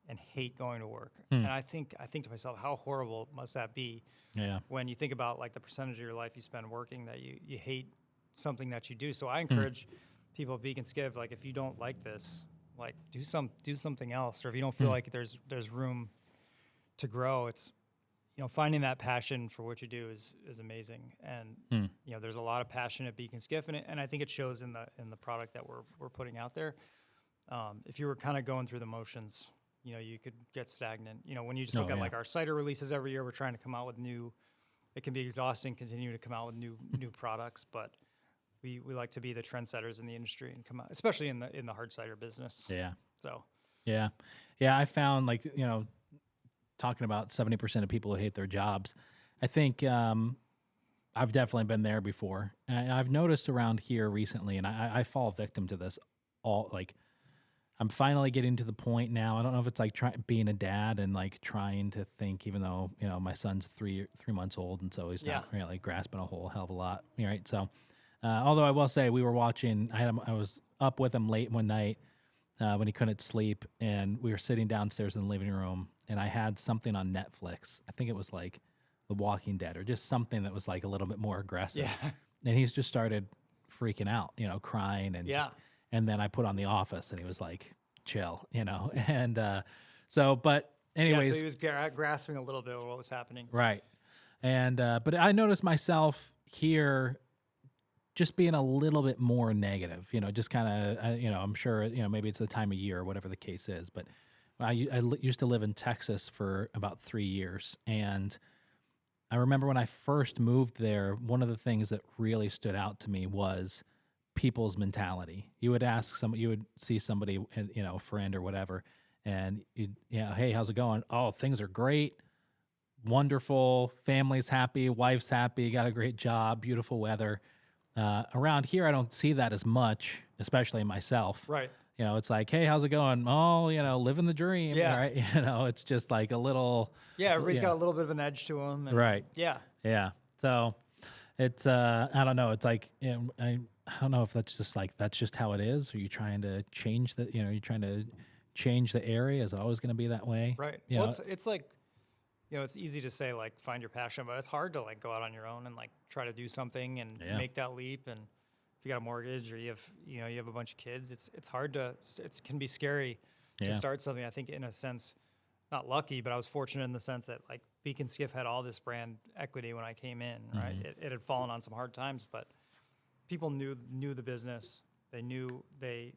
and hate going to work. And I think to myself, how horrible must that be? Yeah. When you think about like the percentage of your life you spend working, that you hate something that you do. So I encourage people at Beak and Skiff, like if you don't like this, like do something else, or if you don't feel like there's room to grow, it's finding that passion for what you do is amazing. And there's a lot of passion at Beak and Skiff, and I think it shows in the product that we're putting out there. If you were kind of going through the motions, you could get stagnant. When you just look at like our cider releases every year, we're trying to come out with it can be exhausting continuing to come out with new products, but we like to be the trendsetters in the industry and come out, especially in the hard cider business. Yeah. So. Yeah. I found like, talking about 70% of people who hate their jobs. I think I've definitely been there before. And I've noticed around here recently, and I fall victim to this I'm finally getting to the point now. I don't know if it's like being a dad and like trying to think, even though, my son's 3 months old, and so he's not really grasping a whole hell of a lot. Right. So, although I will say we were watching, I was up with him late one night when he couldn't sleep, and we were sitting downstairs in the living room, and I had something on Netflix. I think it was like The Walking Dead or just something that was like a little bit more aggressive. Yeah. And he's just started freaking out, crying and and then I put on The Office, and he was like, chill, and but anyways. So he was grasping a little bit of what was happening. Right. And, but I noticed myself here just being a little bit more negative, just kind of, I'm sure, maybe it's the time of year or whatever the case is, but I used to live in Texas for about 3 years. And I remember when I first moved there, one of the things that really stood out to me was people's mentality. You would ask somebody, you would see somebody, a friend or whatever, and hey, how's it going? Oh, things are great, wonderful, family's happy, wife's happy, got a great job, beautiful weather. Around here, I don't see that as much, especially myself. Right. It's like, hey, how's it going? Oh, living the dream. Yeah. Right. It's just like a little. Yeah, everybody's got a little bit of an edge to them. Right. Yeah. Yeah. So it's, I don't know. It's like, I don't know if that's just how it is. Are you trying to change you're trying to change the area? Is it always going to be that way? Right. Well, it's like, it's easy to say like find your passion, but it's hard to like go out on your own and like try to do something and make that leap. And if you got a mortgage or you have a bunch of kids, it's hard to, it can be scary to start something. I think in a sense, not lucky, but I was fortunate in the sense that like Beak Skiff had all this brand equity when I came in, right? It had fallen on some hard times, but people knew the business. They knew they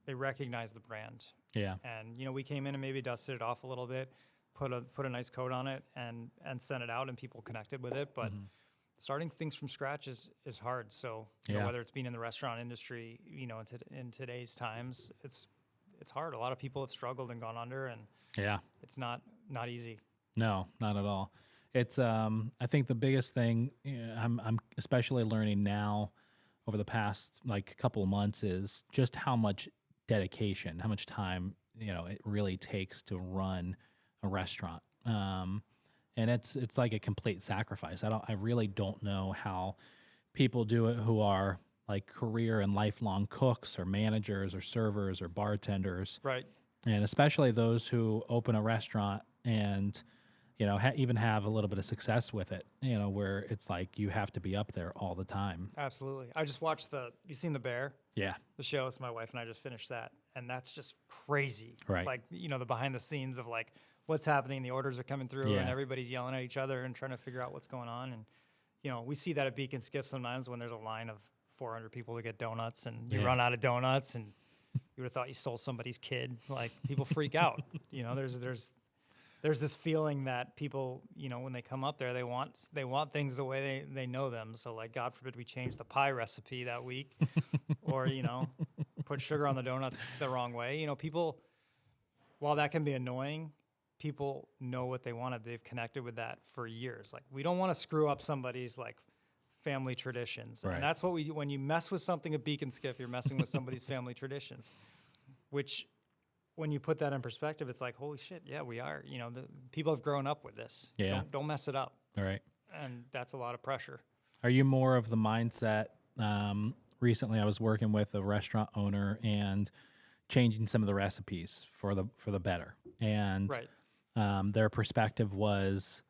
recognized the brand. Yeah. And we came in and maybe dusted it off a little bit, put a nice coat on it and sent it out, and people connected with it. But starting things from scratch is hard. So whether it's being in the restaurant industry, in today's times, it's hard. A lot of people have struggled and gone under, and it's not easy. No, not at all. It's I think the biggest thing I'm especially learning now over the past like couple of months is just how much dedication, how much time it really takes to run a restaurant. And it's like a complete sacrifice. I really don't know how people do it who are like career and lifelong cooks or managers or servers or bartenders. Right. And especially those who open a restaurant and even have a little bit of success with it, where it's like you have to be up there all the time. Absolutely. I just watched you seen The Bear? Yeah. The show. So my wife and I just finished that. And that's just crazy. Right. Like, the behind the scenes of like what's happening, the orders are coming through and everybody's yelling at each other and trying to figure out what's going on. And, we see that at Beak Skiff sometimes when there's a line of 400 people to get donuts and you run out of donuts and you would have thought you stole somebody's kid. Like people freak out. There's this feeling that people, when they come up there, they want things the way they know them. So like, God forbid we change the pie recipe that week or, put sugar on the donuts the wrong way. People, while that can be annoying, people know what they wanted. They've connected with that for years. Like we don't want to screw up somebody's like family traditions. Right. And that's what when you mess with something at Beak Skiff, you're messing with somebody's family traditions, which when you put that in perspective, it's like, holy shit, yeah, we are. The people have grown up with this. Yeah. Don't mess it up. All right. And that's a lot of pressure. Are you more of the mindset? Recently, I was working with a restaurant owner and changing some of the recipes for the better. And their perspective was,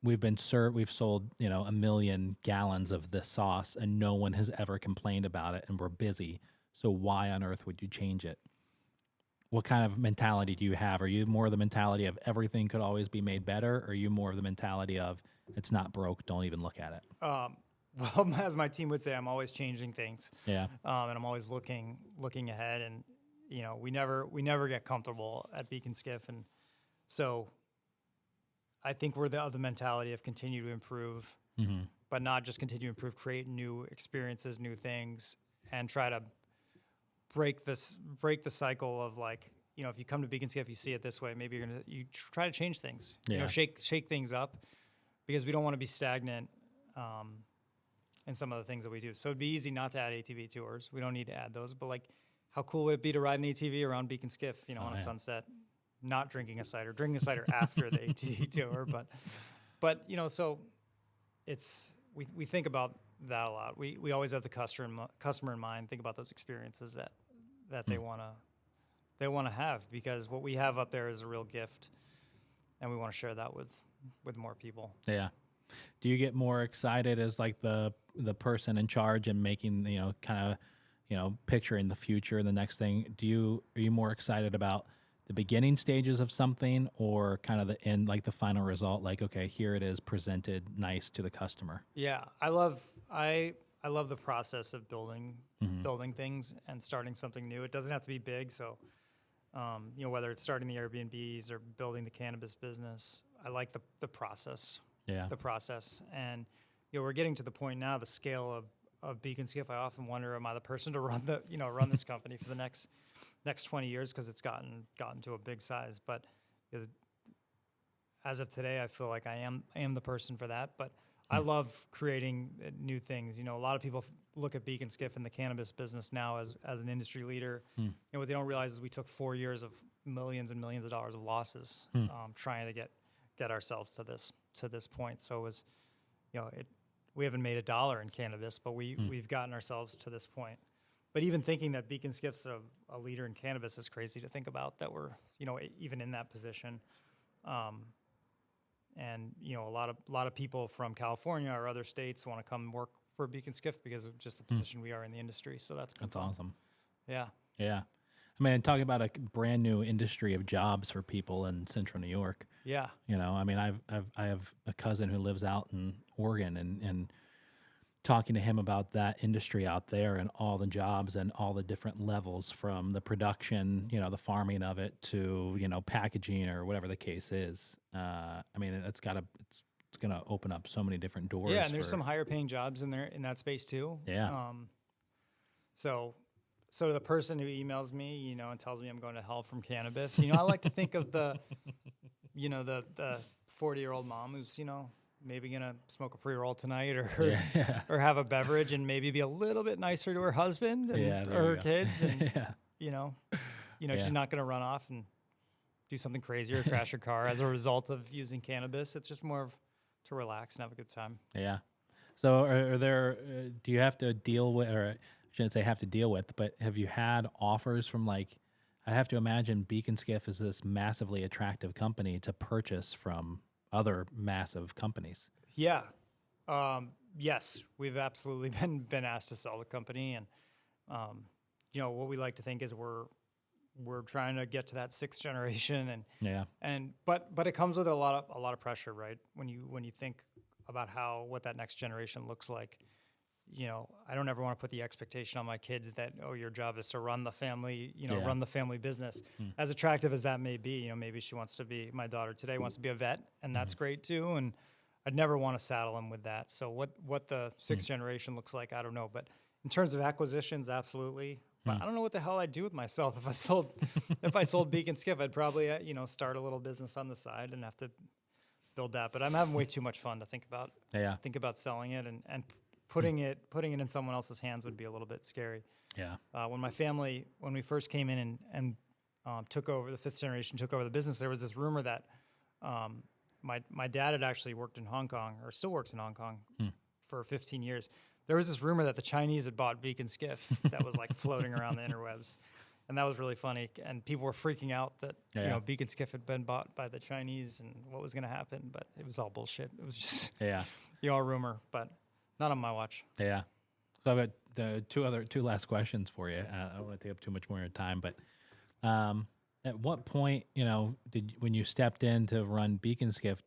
we've sold 1 million gallons of this sauce, and no one has ever complained about it, and we're busy. So why on earth would you change it? What kind of mentality do you have? Are you more the mentality of everything could always be made better? Or are you more of the mentality of it's not broke, don't even look at it? Well, as my team would say, I'm always changing things. Yeah. And I'm always looking ahead. And, we never get comfortable at Beak Skiff. And so I think we're the mentality of continue to improve, but not just continue to improve, create new experiences, new things, and try to break the cycle of like, if you come to Beak Skiff, you see it this way, maybe you try to change things, shake things up, because we don't want to be stagnant in some of the things that we do. So it'd be easy not to add ATV tours. We don't need to add those, but like, how cool would it be to ride an ATV around Beak Skiff, on a sunset, not drinking a cider after the ATV tour, but so we think about that a lot. We always have the customer in mind. Think about those experiences that they want to have, because what we have up there is a real gift, and we want to share that with more people. Yeah. Do you get more excited as like the person in charge and making kind of picturing the future, the next thing? Are you more excited about the beginning stages of something, or kind of the end, like the final result, like, okay, here it is presented nice to the customer? Yeah, I love the process of building things and starting something new. It doesn't have to be big. So, whether it's starting the Airbnbs or building the cannabis business, I like the process. Yeah. The process. And, we're getting to the point now, the scale Beak Skiff, I often wonder, am I the person to run this company for the next 20 years, because it's gotten to a big size. But as of today, I feel like I am the person for that. But I love creating new things. A lot of people look at Beak Skiff in the cannabis business now as an industry leader. And what they don't realize is we took 4 years of millions and millions of dollars of losses trying to get ourselves to this point. So it was, we haven't made $1 in cannabis, but we've gotten ourselves to this point. But even thinking that Beak Skiff's a leader in cannabis is crazy to think about, that we're, even in that position. And a lot of people from California or other states want to come work for Beak Skiff because of just the position we are in the industry. So that's fun. Awesome. Yeah. Yeah. I mean, talking about a brand new industry of jobs for people in Central New York. Yeah. I mean, I have a cousin who lives out in Oregon, and talking to him about that industry out there and all the jobs and all the different levels, from the production, the farming of it, to packaging or whatever the case is. I mean, it's going to open up so many different doors. Yeah, and there's some higher paying jobs in there in that space too. Yeah. So the person who emails me, and tells me I'm going to hell from cannabis, I like to think of the 40-year-old mom who's, maybe gonna smoke a pre-roll tonight, or or have a beverage, and maybe be a little bit nicer to her husband and or her kids, and she's not gonna run off and do something crazy or crash her car as a result of using cannabis. It's just more of to relax and have a good time. Yeah. So are there, do you have to deal with, or I shouldn't say have to deal with, but have you had offers from, like, I have to imagine Beak Skiff is this massively attractive company to purchase from other massive companies? Yeah. Yes, we've absolutely been asked to sell the company, and what we like to think is we're trying to get to that 6th generation, but it comes with a lot of pressure, right? When you think about what that next generation looks like. I don't ever want to put the expectation on my kids that, your job is to run the family, run the family business. As attractive as that may be, maybe my daughter today wants to be a vet, and that's great too. And I'd never want to saddle them with that. So what the 6th generation looks like, I don't know. But in terms of acquisitions, absolutely. But I don't know what the hell I'd do with myself if I sold Beak Skiff. I'd probably, start a little business on the side and have to build that. But I'm having way too much fun to think about. Yeah. Think about selling it and putting it in someone else's hands would be a little bit scary. Yeah. When we first came in and took over, the 5th generation took over the business, there was this rumor that my dad had actually worked in Hong Kong, or still works in Hong Kong for 15 years. There was this rumor that the Chinese had bought Beak Skiff that was like floating around the interwebs. And that was really funny. And people were freaking out that, Beak Skiff had been bought by the Chinese and what was going to happen. But it was all bullshit. It was just, a rumor, but not on my watch. Yeah. So I've got two last questions for you. I don't want to take up too much more of your time, but at what point, when you stepped in to run Beak Skiff,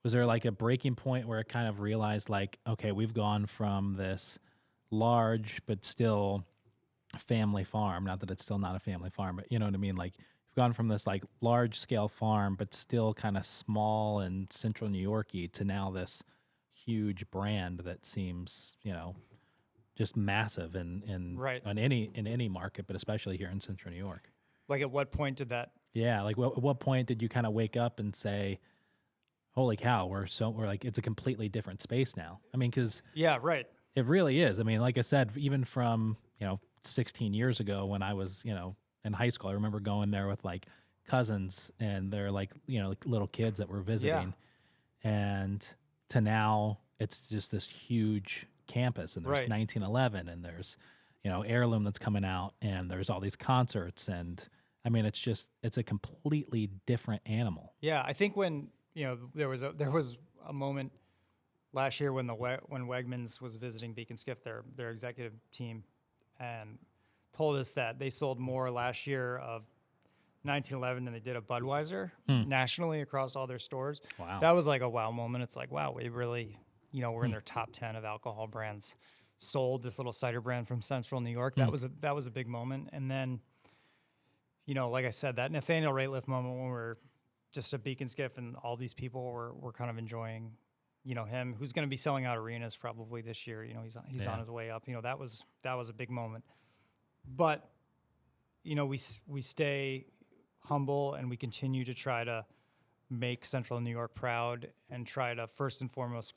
was there like a breaking point where it kind of realized, like, okay, we've gone from this large but still family farm, not that it's still not a family farm, but you know what I mean? Like, we've gone from this like large scale farm, but still kind of small and central New York-y, to now this huge brand that seems, just massive in any market, but especially here in Central New York. Like, at what point did that? Yeah, like at what point did you kind of wake up and say, "Holy cow, we're like, it's a completely different space now"? I mean, because it really is. I mean, like I said, even from 16 years ago when I was in high school, I remember going there with like cousins, and they're like like little kids that were visiting, and to now it's just this huge campus, and there's 1911, and there's Ayrloom that's coming out, and there's all these concerts, and I mean, it's a completely different animal. Yeah, I think when there was a moment last year when when Wegmans was visiting Beak Skiff, their executive team, and told us that they sold more last year of 1911 than they did of Budweiser nationally across all their stores. Wow. That was like a wow moment. It's like, wow, we really, we're in their top 10 of alcohol brands sold. This little cider brand from Central New York. That was a big moment. And then, like I said, that Nathaniel Rateliff moment when we're just a Beak Skiff and all these people were kind of enjoying him, who's going to be selling out arenas probably this year. He's on his way up. That was a big moment. But we stay humble, and we continue to try to make Central New York proud, and try to first and foremost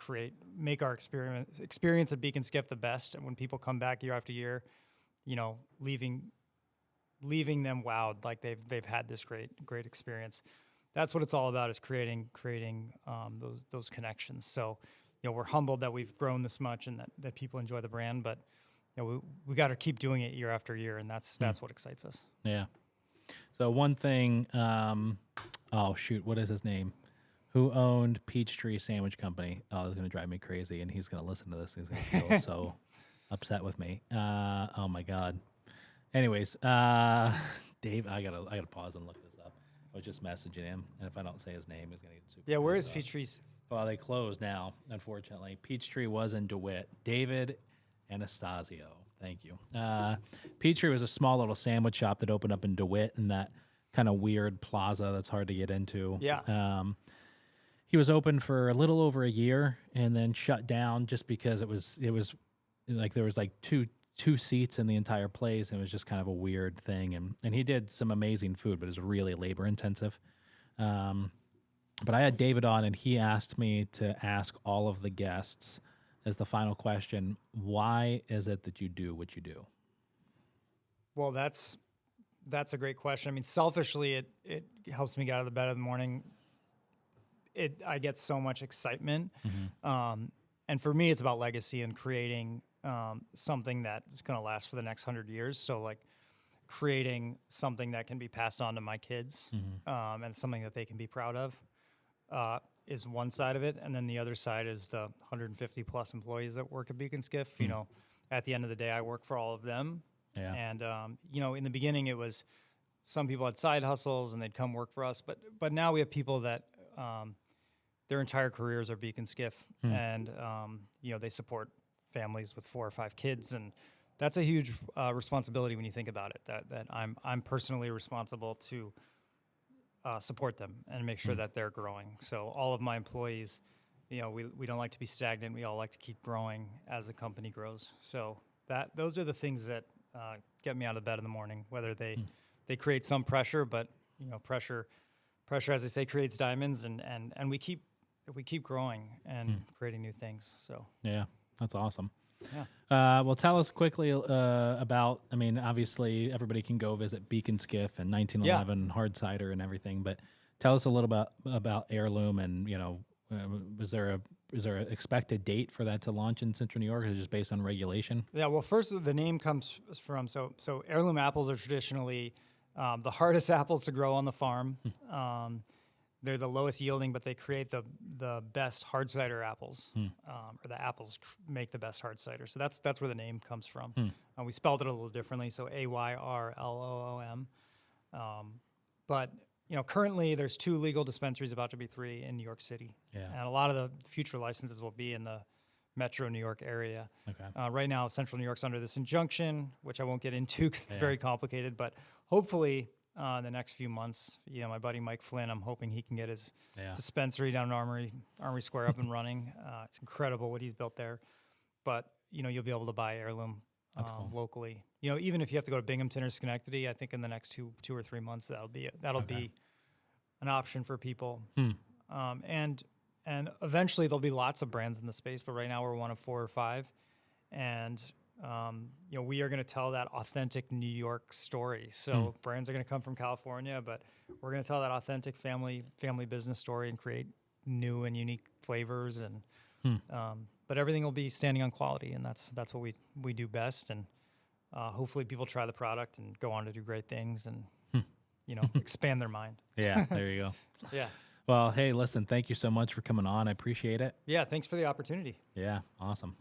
make our experience at Beak Skiff the best. And when people come back year after year, leaving them wowed, like they've had this great experience. That's what it's all about, is creating those connections. So, we're humbled that we've grown this much and that people enjoy the brand, but we got to keep doing it year after year, and that's what excites us. Yeah. So one thing, oh shoot, what is his name? Who owned Peachtree Sandwich Company? Oh, it's going to drive me crazy, and he's going to listen to this. He's going to feel so upset with me. Oh my God. Anyways, Dave, I gotta pause and look this up. I was just messaging him, and if I don't say his name, he's gonna get super. Yeah, where is pissed off. Peachtree's? Well, they closed now, unfortunately. Peachtree was in DeWitt. David Anastasio. Thank you. Peachtree was a small little sandwich shop that opened up in DeWitt, in that kind of weird plaza that's hard to get into. Yeah. He was open for a little over a year and then shut down just because it was like there was like two seats in the entire place, and it was just kind of a weird thing. And he did some amazing food, but it was really labor intensive. But I had David on, and he asked me to ask all of the guests as the final question, why is it that you do what you do? Well, that's a great question. I mean, selfishly, it helps me get out of the bed in the morning. I get so much excitement. Mm-hmm. And for me, it's about legacy and creating something that's going to last for the next 100 years. So, like, creating something that can be passed on to my kids, Mm-hmm. and something that they can be proud of, is one side of it. And then the other side is the 150 plus employees that work at Beak Skiff. Mm-hmm. At the end of the day, I work for all of them. Yeah. And, in the beginning, it was some people had side hustles and they'd come work for us. But now we have people that their entire careers are Beak Skiff, and, they support families with 4 or 5 kids. And that's a huge responsibility when you think about it, that I'm personally responsible to support them and make sure that they're growing. So all of my employees, we don't like to be stagnant. We all like to keep growing as the company grows. So those are the things that get me out of bed in the morning, whether they create some pressure, but pressure, as they say, creates diamonds, and we keep growing and creating new things. So Yeah, that's awesome. yeah. Well, tell us quickly about, I mean, obviously everybody can go visit Beak Skiff and 1911 hard cider and everything, but tell us a little about Ayrloom, and, is there an expected date for that to launch in Central New York, or is it just based on regulation? Yeah, well, first, the name comes from, so heirloom apples are traditionally the hardest apples to grow on the farm. They're the lowest yielding, but they create the best hard cider apples, or the apples make the best hard cider. So that's where the name comes from. We spelled it a little differently, so Ayrloom. But currently there's 2 legal dispensaries, about to be 3 in New York City, and a lot of the future licenses will be in the Metro New York area. Okay. Right now, Central New York's under this injunction, which I won't get into because it's very complicated. But hopefully, in the next few months, my buddy Mike Flynn, I'm hoping he can get his dispensary down in Armory Square up and running. It's incredible what he's built there. But you'll be able to buy Heirloom locally. Even if you have to go to Binghamton or Schenectady, I think in the next two or 3 months that'll be an option for people. And eventually there'll be lots of brands in the space, but right now we're one of 4 or 5. And, we are going to tell that authentic New York story. So brands are going to come from California, but we're going to tell that authentic family business story and create new and unique flavors. And, but everything will be standing on quality, and that's what we do best. And hopefully people try the product and go on to do great things and, expand their mind. Yeah, there you go. Yeah. Well, hey, listen, thank you so much for coming on. I appreciate it. Yeah, thanks for the opportunity. Yeah, awesome.